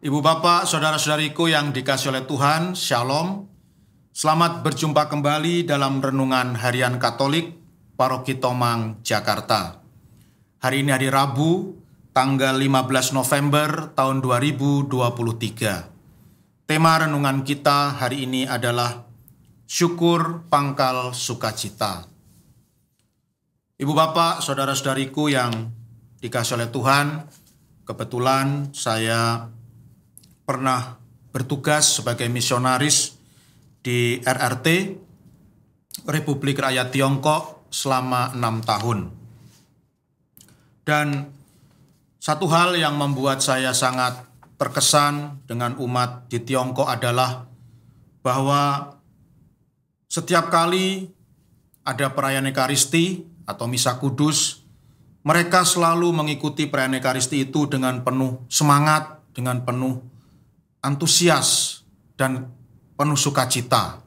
Ibu bapak, saudara-saudariku yang dikasihi oleh Tuhan, Shalom. Selamat berjumpa kembali dalam Renungan Harian Katolik Paroki Tomang, Jakarta. Hari ini hari Rabu, tanggal 15 November tahun 2023. Tema renungan kita hari ini adalah Syukur Pangkal Sukacita. Ibu bapak, saudara-saudariku yang dikasihi oleh Tuhan, kebetulan saya pernah bertugas sebagai misionaris di RRT, Republik Rakyat Tiongkok, selama 6 tahun. Dan satu hal yang membuat saya sangat terkesan dengan umat di Tiongkok adalah bahwa setiap kali ada perayaan Ekaristi atau Misa Kudus, mereka selalu mengikuti perayaan Ekaristi itu dengan penuh semangat, dengan penuh antusias dan penuh sukacita.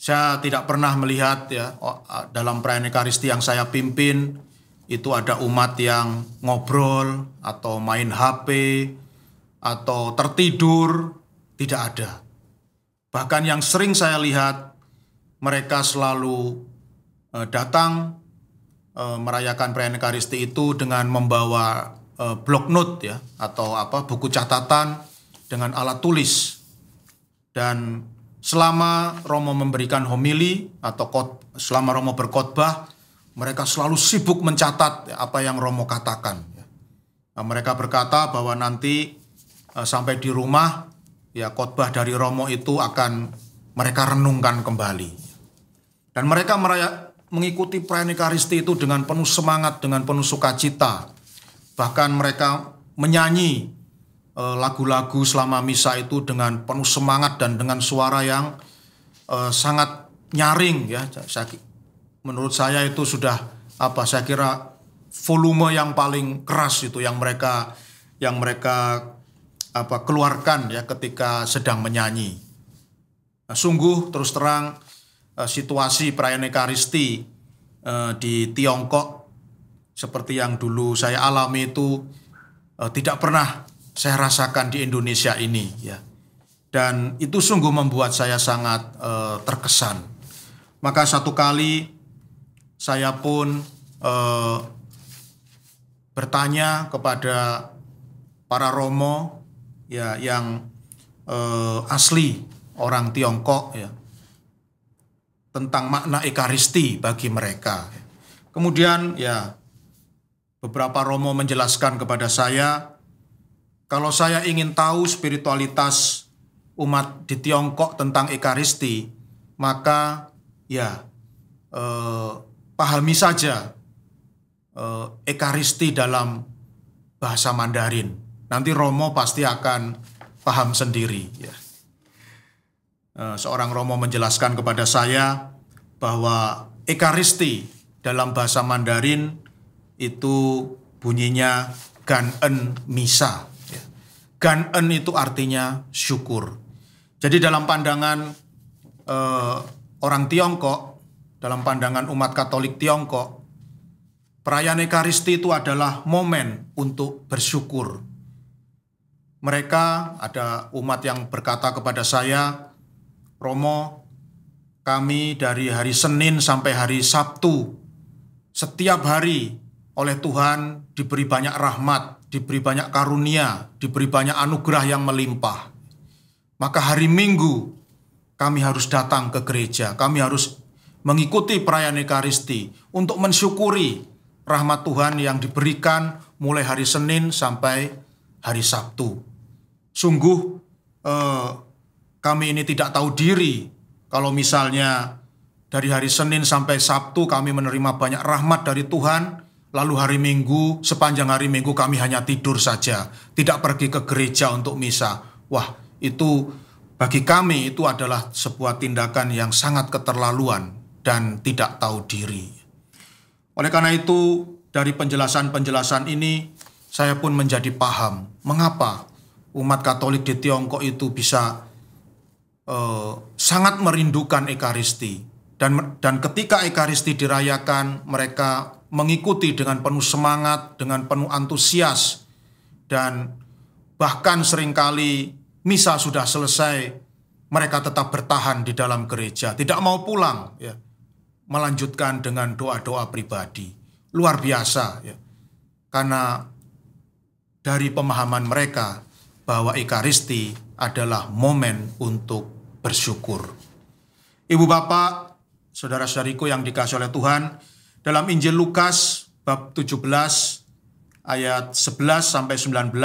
Saya tidak pernah melihat dalam perayaan Ekaristi yang saya pimpin itu ada umat yang ngobrol atau main HP atau tertidur, tidak ada. Bahkan yang sering saya lihat mereka selalu datang merayakan perayaan Ekaristi itu dengan membawa block note atau buku catatan dengan alat tulis. Dan selama Romo memberikan homili atau selama Romo berkhotbah, mereka selalu sibuk mencatat apa yang Romo katakan. Nah, mereka berkata bahwa nanti sampai di rumah khotbah dari Romo itu akan mereka renungkan kembali. Dan mereka mengikuti perayaan Ekaristi itu dengan penuh semangat, dengan penuh sukacita. Bahkan mereka menyanyi lagu-lagu selama misa itu dengan penuh semangat dan dengan suara yang sangat nyaring menurut saya itu sudah saya kira volume yang paling keras itu yang mereka keluarkan ketika sedang menyanyi. Nah, sungguh terus terang situasi perayaan Ekaristi di Tiongkok seperti yang dulu saya alami itu tidak pernah saya rasakan di Indonesia ini dan itu sungguh membuat saya sangat terkesan. Maka satu kali saya pun bertanya kepada para romo yang asli orang Tiongkok tentang makna Ekaristi bagi mereka. Kemudian beberapa romo menjelaskan kepada saya, kalau saya ingin tahu spiritualitas umat di Tiongkok tentang Ekaristi, maka pahami saja Ekaristi dalam bahasa Mandarin. Nanti Romo pasti akan paham sendiri. Seorang Romo menjelaskan kepada saya bahwa Ekaristi dalam bahasa Mandarin itu bunyinya Gan-en Misa. Gan-en itu artinya syukur. Jadi dalam pandangan orang Tiongkok, dalam pandangan umat Katolik Tiongkok, perayaan Ekaristi itu adalah momen untuk bersyukur. Mereka, ada umat yang berkata kepada saya, Romo, kami dari hari Senin sampai hari Sabtu, setiap hari oleh Tuhan diberi banyak rahmat, diberi banyak karunia, diberi banyak anugerah yang melimpah. Maka hari Minggu kami harus datang ke gereja, kami harus mengikuti perayaan Ekaristi untuk mensyukuri rahmat Tuhan yang diberikan mulai hari Senin sampai hari Sabtu. Sungguh kami ini tidak tahu diri kalau misalnya dari hari Senin sampai Sabtu kami menerima banyak rahmat dari Tuhan, lalu hari Minggu, sepanjang hari Minggu kami hanya tidur saja, tidak pergi ke gereja untuk misa. Wah, itu bagi kami itu adalah sebuah tindakan yang sangat keterlaluan dan tidak tahu diri. Oleh karena itu, dari penjelasan-penjelasan ini, saya pun menjadi paham mengapa umat Katolik di Tiongkok itu bisa sangat merindukan Ekaristi. Dan ketika Ekaristi dirayakan, mereka mengikuti dengan penuh semangat, dengan penuh antusias, dan Bahkan seringkali misa sudah selesai, mereka tetap bertahan di dalam gereja, tidak mau pulang, ya, melanjutkan dengan doa-doa pribadi. Luar biasa, ya. Karena dari pemahaman mereka bahwa Ekaristi adalah momen untuk bersyukur. Ibu bapak, saudara-saudariku yang dikasihi oleh Tuhan, dalam Injil Lukas bab 17 ayat 11 sampai 19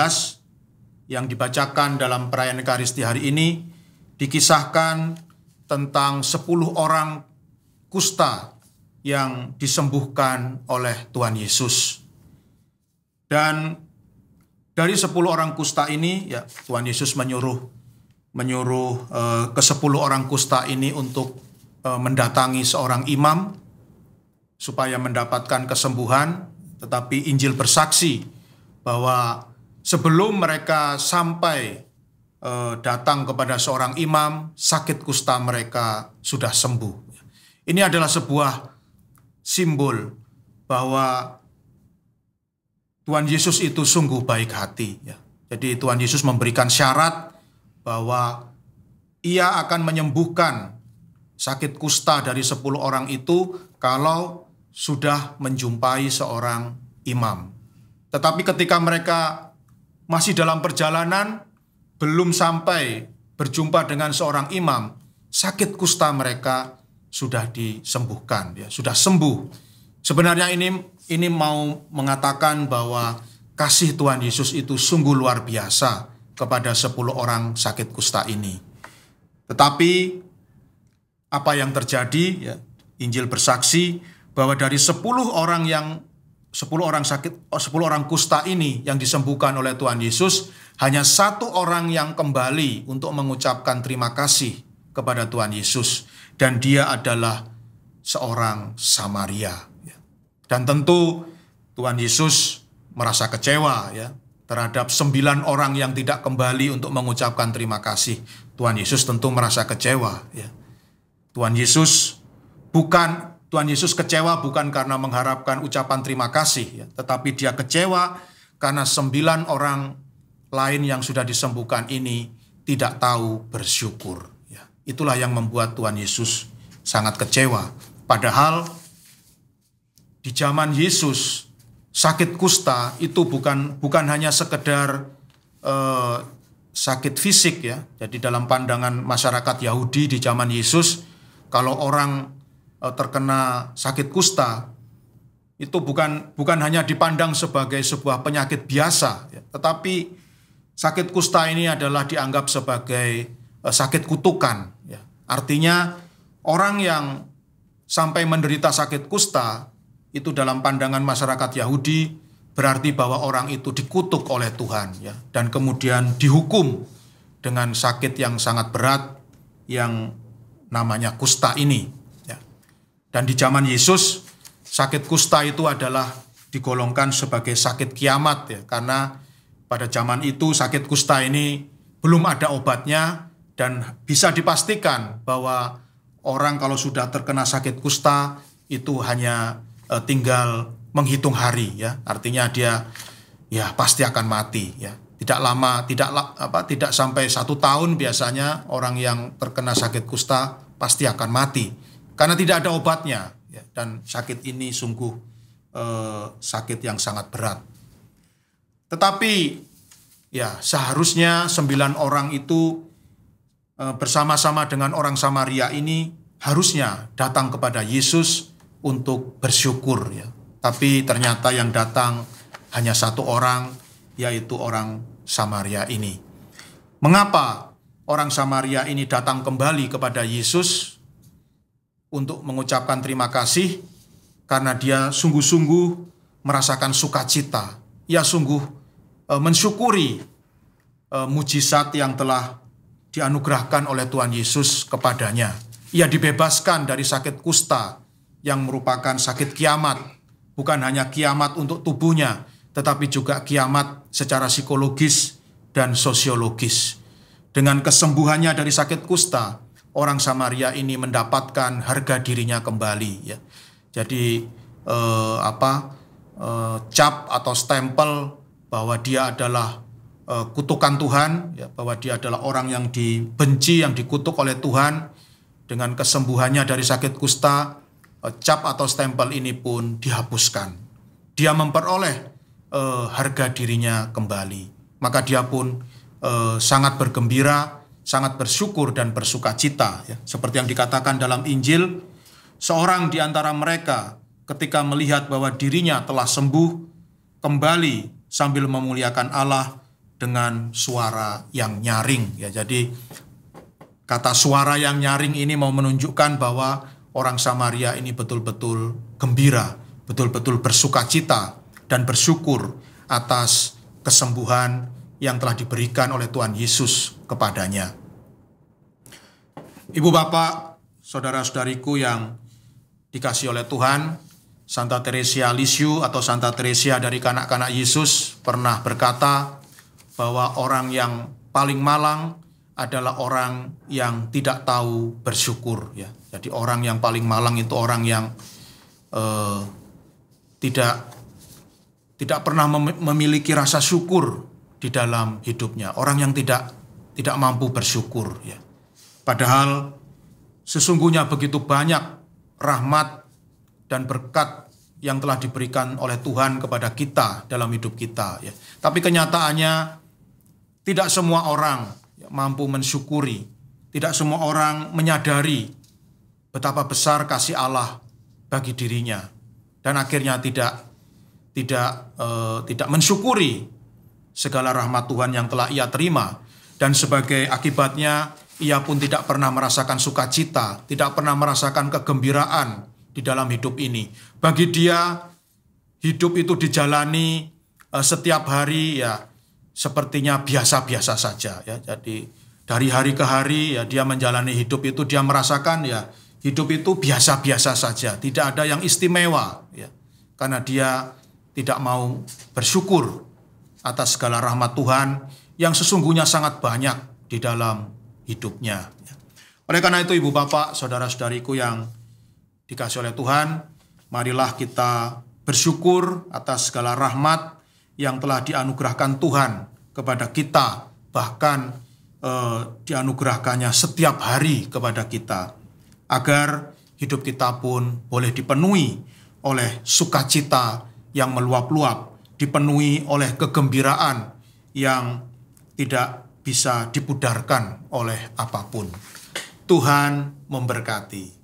yang dibacakan dalam perayaan Ekaristi hari ini dikisahkan tentang 10 orang kusta yang disembuhkan oleh Tuhan Yesus. Dan dari 10 orang kusta ini, ya, Tuhan Yesus menyuruh ke 10 orang kusta ini untuk mendatangi seorang imam supaya mendapatkan kesembuhan. Tetapi Injil bersaksi bahwa sebelum mereka sampai datang kepada seorang imam, sakit kusta mereka sudah sembuh. Ini adalah sebuah simbol bahwa Tuhan Yesus itu sungguh baik hati. Ya. Jadi Tuhan Yesus memberikan syarat bahwa Ia akan menyembuhkan sakit kusta dari 10 orang itu kalau sudah menjumpai seorang imam. Tetapi ketika mereka masih dalam perjalanan, belum sampai berjumpa dengan seorang imam, sakit kusta mereka sudah disembuhkan, ya, sudah sembuh. Sebenarnya ini mau mengatakan bahwa kasih Tuhan Yesus itu sungguh luar biasa kepada 10 orang sakit kusta ini. Tetapi apa yang terjadi, ya, Injil bersaksi bahwa dari 10 orang kusta ini yang disembuhkan oleh Tuhan Yesus, hanya 1 orang yang kembali untuk mengucapkan terima kasih kepada Tuhan Yesus, dan dia adalah seorang Samaria. Dan tentu Tuhan Yesus merasa kecewa, ya, terhadap 9 orang yang tidak kembali untuk mengucapkan terima kasih. Tuhan Yesus tentu merasa kecewa, ya. Tuhan Yesus kecewa bukan karena mengharapkan ucapan terima kasih, ya, tetapi dia kecewa karena 9 orang lain yang sudah disembuhkan ini tidak tahu bersyukur. Ya. Itulah yang membuat Tuhan Yesus sangat kecewa. Padahal di zaman Yesus, sakit kusta itu bukan hanya sekedar sakit fisik, ya. Jadi dalam pandangan masyarakat Yahudi di zaman Yesus, kalau orang terkena sakit kusta itu bukan hanya dipandang sebagai sebuah penyakit biasa, ya. Tetapi sakit kusta ini adalah dianggap sebagai sakit kutukan, ya. Artinya orang yang sampai menderita sakit kusta itu dalam pandangan masyarakat Yahudi berarti bahwa orang itu dikutuk oleh Tuhan, ya, dan kemudian dihukum dengan sakit yang sangat berat yang namanya kusta ini, ya. Dan di zaman Yesus sakit kusta itu adalah digolongkan sebagai sakit kiamat, ya, karena pada zaman itu sakit kusta ini belum ada obatnya dan bisa dipastikan bahwa orang kalau sudah terkena sakit kusta itu hanya tinggal menghitung hari, ya, artinya dia, ya, pasti akan mati, ya. Tidak sampai 1 tahun biasanya orang yang terkena sakit kusta pasti akan mati karena tidak ada obatnya, ya. Dan sakit ini sungguh sakit yang sangat berat. Tetapi, ya, seharusnya 9 orang itu bersama-sama dengan orang Samaria ini harusnya datang kepada Yesus untuk bersyukur, ya. Tapi ternyata yang datang hanya 1 orang, yaitu orang Samaria ini. Mengapa orang Samaria ini datang kembali kepada Yesus untuk mengucapkan terima kasih? Karena dia sungguh-sungguh merasakan sukacita. Ia sungguh mensyukuri mujizat yang telah dianugerahkan oleh Tuhan Yesus kepadanya. Ia dibebaskan dari sakit kusta yang merupakan sakit kiamat, bukan hanya kiamat untuk tubuhnya, tetapi juga kiamat secara psikologis dan sosiologis. Dengan kesembuhannya dari sakit kusta, orang Samaria ini mendapatkan harga dirinya kembali, ya. Jadi cap atau stempel bahwa dia adalah kutukan Tuhan, ya, bahwa dia adalah orang yang dibenci, yang dikutuk oleh Tuhan. Dengan kesembuhannya dari sakit kusta, cap atau stempel ini pun dihapuskan. Dia memperoleh harga dirinya kembali. Maka dia pun sangat bergembira, sangat bersyukur dan bersukacita. Ya. Seperti yang dikatakan dalam Injil, seorang di antara mereka ketika melihat bahwa dirinya telah sembuh, kembali sambil memuliakan Allah dengan suara yang nyaring. Ya, jadi kata suara yang nyaring ini mau menunjukkan bahwa orang Samaria ini betul-betul gembira, betul-betul bersukacita dan bersyukur atas kesembuhan yang telah diberikan oleh Tuhan Yesus kepadanya. Ibu bapak, saudara-saudariku yang dikasihi oleh Tuhan, Santa Teresia Lisieux atau Santa Teresia dari kanak-kanak Yesus pernah berkata bahwa orang yang paling malang adalah orang yang tidak tahu bersyukur. Ya. Jadi orang yang paling malang itu orang yang tidak pernah memiliki rasa syukur di dalam hidupnya. Orang yang tidak mampu bersyukur. Ya. Padahal sesungguhnya begitu banyak rahmat dan berkat yang telah diberikan oleh Tuhan kepada kita dalam hidup kita. Ya. Tapi kenyataannya tidak semua orang mampu mensyukuri, tidak semua orang menyadari betapa besar kasih Allah bagi dirinya, dan akhirnya tidak mensyukuri segala rahmat Tuhan yang telah ia terima, dan sebagai akibatnya ia pun tidak pernah merasakan sukacita, tidak pernah merasakan kegembiraan di dalam hidup ini. Bagi dia hidup itu dijalani setiap hari ya sepertinya biasa-biasa saja ya. Jadi dari hari ke hari ya dia menjalani hidup itu, dia merasakan ya hidup itu biasa-biasa saja, tidak ada yang istimewa ya. Karena dia tidak mau bersyukur atas segala rahmat Tuhan yang sesungguhnya sangat banyak di dalam hidupnya ya. Oleh karena itu ibu bapak, saudara-saudariku yang dikasihi oleh Tuhan, marilah kita bersyukur atas segala rahmat yang telah dianugerahkan Tuhan kepada kita, bahkan dianugerahkannya setiap hari kepada kita, agar hidup kita pun boleh dipenuhi oleh sukacita yang meluap-luap, dipenuhi oleh kegembiraan yang tidak bisa dipudarkan oleh apapun. Tuhan memberkati.